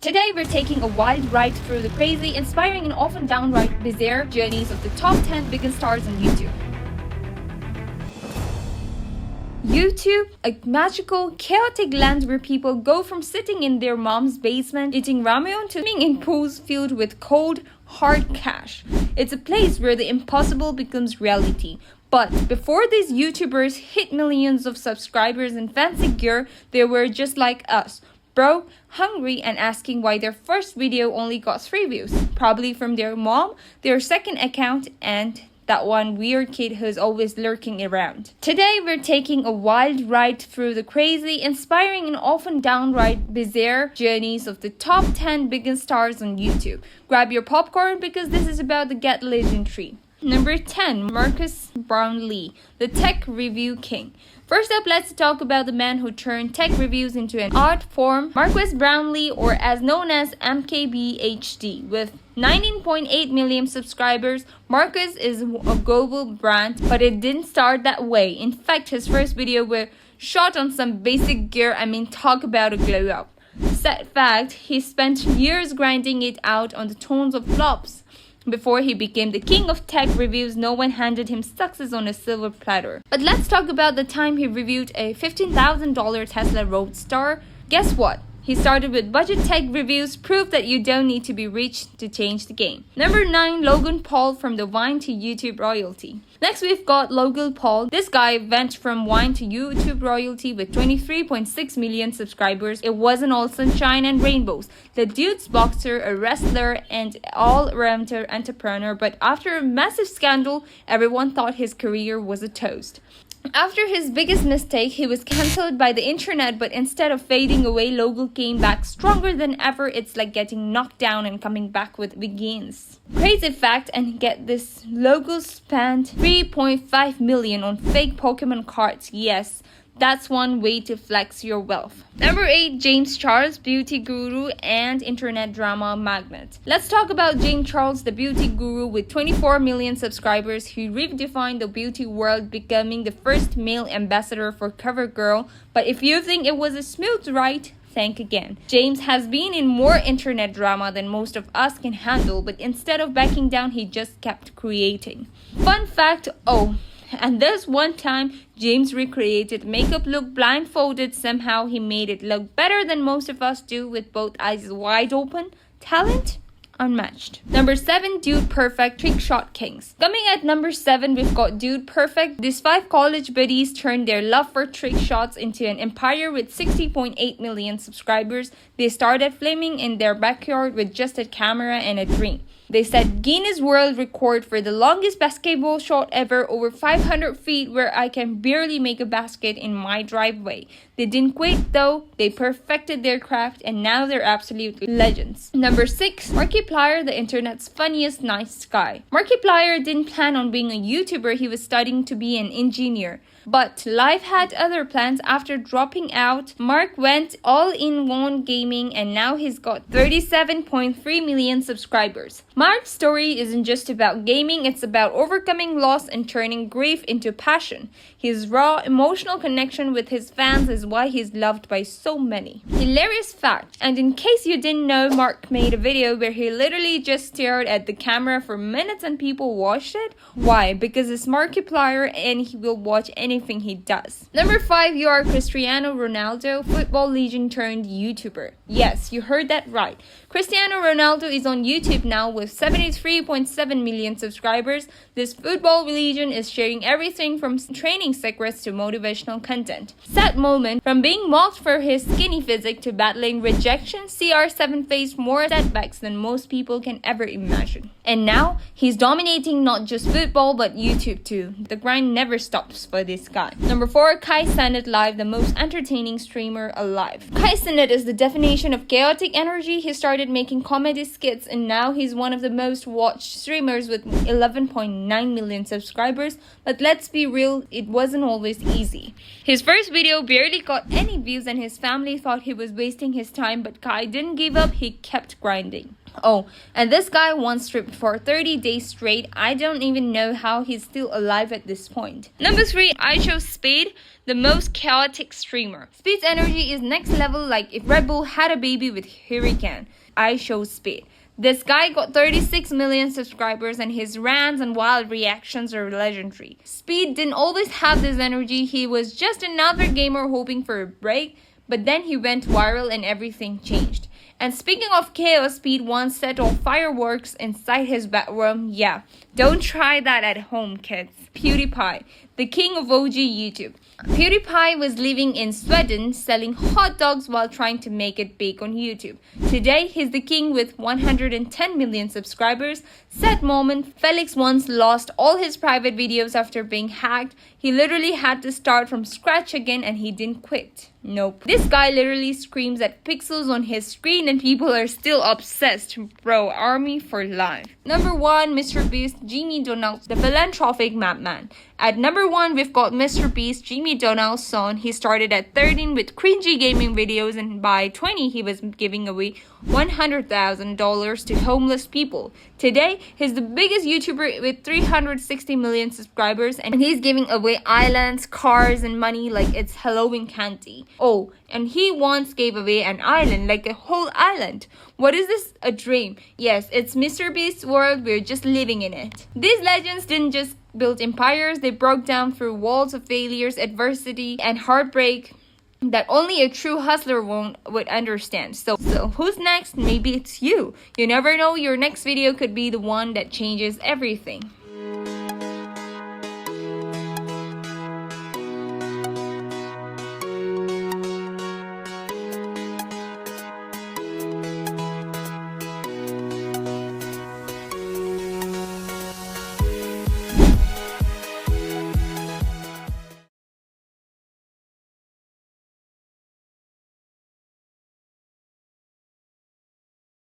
Today, we're taking a wild ride through the crazy, inspiring, and often downright bizarre journeys of the top 10 biggest stars on YouTube. YouTube, a magical, chaotic land where people go from sitting in their mom's basement eating ramen to swimming in pools filled with cold, hard cash. It's a place where the impossible becomes reality. But before these YouTubers hit millions of subscribers and fancy gear, they were just like us. Broke, hungry, and asking why their first video only got 3 views. Probably from their mom, their second account, and that one weird kid who's always lurking around. Today, we're taking a wild ride through the crazy, inspiring, and often downright bizarre journeys of the top 10 biggest stars on YouTube. Grab your popcorn because this is about to get legendary. Number 10. Marcus Brownlee, the tech review king. First up, let's talk about the man who turned tech reviews into an art form, Marcus Brownlee, or as known as MKBHD. With 19.8 million subscribers, Marcus is a global brand, but it didn't start that way. In fact, his first video were shot on some basic gear. Talk about a glow up. Sad fact, he spent years grinding it out on the tons of flops. Before he became the king of tech reviews, no one handed him success on a silver platter. But let's talk about the time he reviewed a $15,000 Tesla Roadster. Guess what? He started with budget tech reviews, proof that you don't need to be rich to change the game. Number 9. Logan Paul, from the Vine to YouTube royalty. Next, we've got Logan Paul. This guy went from Vine to YouTube royalty with 23.6 million subscribers. It wasn't all sunshine and rainbows. The dude's boxer, a wrestler, and all-around entrepreneur, but after a massive scandal, everyone thought his career was a toast. After his biggest mistake, he was cancelled by the internet, but instead of fading away, Logan came back stronger than ever. It's like getting knocked down and coming back with begins. Crazy fact, and get this, Logan spent 3.5 million on fake Pokemon cards. Yes, that's one way to flex your wealth. Number 8. James Charles, beauty guru and internet drama magnate. Let's talk about James Charles, the beauty guru with 24 million subscribers. He redefined the beauty world, becoming the first male ambassador for CoverGirl. But if you think it was a smooth ride, think again. James has been in more internet drama than most of us can handle, but instead of backing down, he just kept creating. Fun fact, and this one time, James recreated makeup look blindfolded. Somehow he made it look better than most of us do with both eyes wide open. Talent? Unmatched. Number 7. Dude Perfect, Trick Shot Kings. Coming at number 7, we've got Dude Perfect. These 5 college buddies turned their love for trick shots into an empire with 60.8 million subscribers. They started filming in their backyard with just a camera and a dream. They set Guinness World Record for the longest basketball shot ever, over 500 feet, where I can barely make a basket in my driveway. They didn't quit though, they perfected their craft, and now they're absolute legends. Number 6. Markiplier, the internet's funniest nice guy. Markiplier didn't plan on being a YouTuber, he was studying to be an engineer. But life had other plans. After dropping out, Mark went all in on gaming, and now he's got 37.3 million subscribers. Mark's story isn't just about gaming, it's about overcoming loss and turning grief into passion. His raw emotional connection with his fans is why he's loved by so many. Hilarious fact, and in case you didn't know, Mark made a video where he literally just stared at the camera for minutes and people watched it. Why? Because it's Markiplier and he will watch anything he does. Number 5. You are Cristiano Ronaldo, football legend turned YouTuber. Yes, you heard that right. Cristiano Ronaldo is on YouTube now with 73.7 million subscribers. This football legend is sharing everything from training secrets to motivational content. Sad moment, from being mocked for his skinny physique to battling rejection, CR7 faced more setbacks than most people can ever imagine. And now, he's dominating not just football but YouTube too. The grind never stops for this guy. Number 4. Kai Cenat Live, the most entertaining streamer alive. Kai Cenat is the definition of chaotic energy. He started making comedy skits and now he's one of the most watched streamers with 11.9 million subscribers. But let's be real, it wasn't always easy. His first video barely got any views and his family thought he was wasting his time, but Kai didn't give up, he kept grinding. Oh, and this guy once stripped for 30 days straight. I don't even know how he's still alive at this point. Number 3, I chose Speed, the most chaotic streamer. Speed's energy is next level, like if Red Bull had a baby with Hurricane. I chose Speed. This guy got 36 million subscribers and his rants and wild reactions are legendary. Speed didn't always have this energy. He was just another gamer hoping for a break, but then he went viral and everything changed. And speaking of chaos, Speed once set off fireworks inside his bedroom. Yeah, don't try that at home, kids. PewDiePie, the king of OG YouTube. PewDiePie was living in Sweden selling hot dogs while trying to make it big on YouTube. Today, he's the king with 110 million subscribers. Sad moment, Felix once lost all his private videos after being hacked. He literally had to start from scratch again and he didn't quit. Nope. This guy literally screams at pixels on his screen and people are still obsessed. Bro, army for life. Number 1, MrBeast, Jimmy Donald's the philanthropic madman. At number 1, we've got MrBeast, Jimmy Donald's son. He started at 13 with cringy gaming videos and by 20 he was giving away $100,000 to homeless people. Today, he's the biggest YouTuber with 360 million subscribers and he's giving away islands, cars and money like it's Halloween candy. Oh, and he once gave away an island, like a whole island. What is this? A dream? Yes, it's MrBeast's world, we're just living in it. These legends didn't just build empires, they broke down through walls of failures, adversity, and heartbreak that only a true hustler would understand. So who's next? Maybe it's you. You never know, your next video could be the one that changes everything.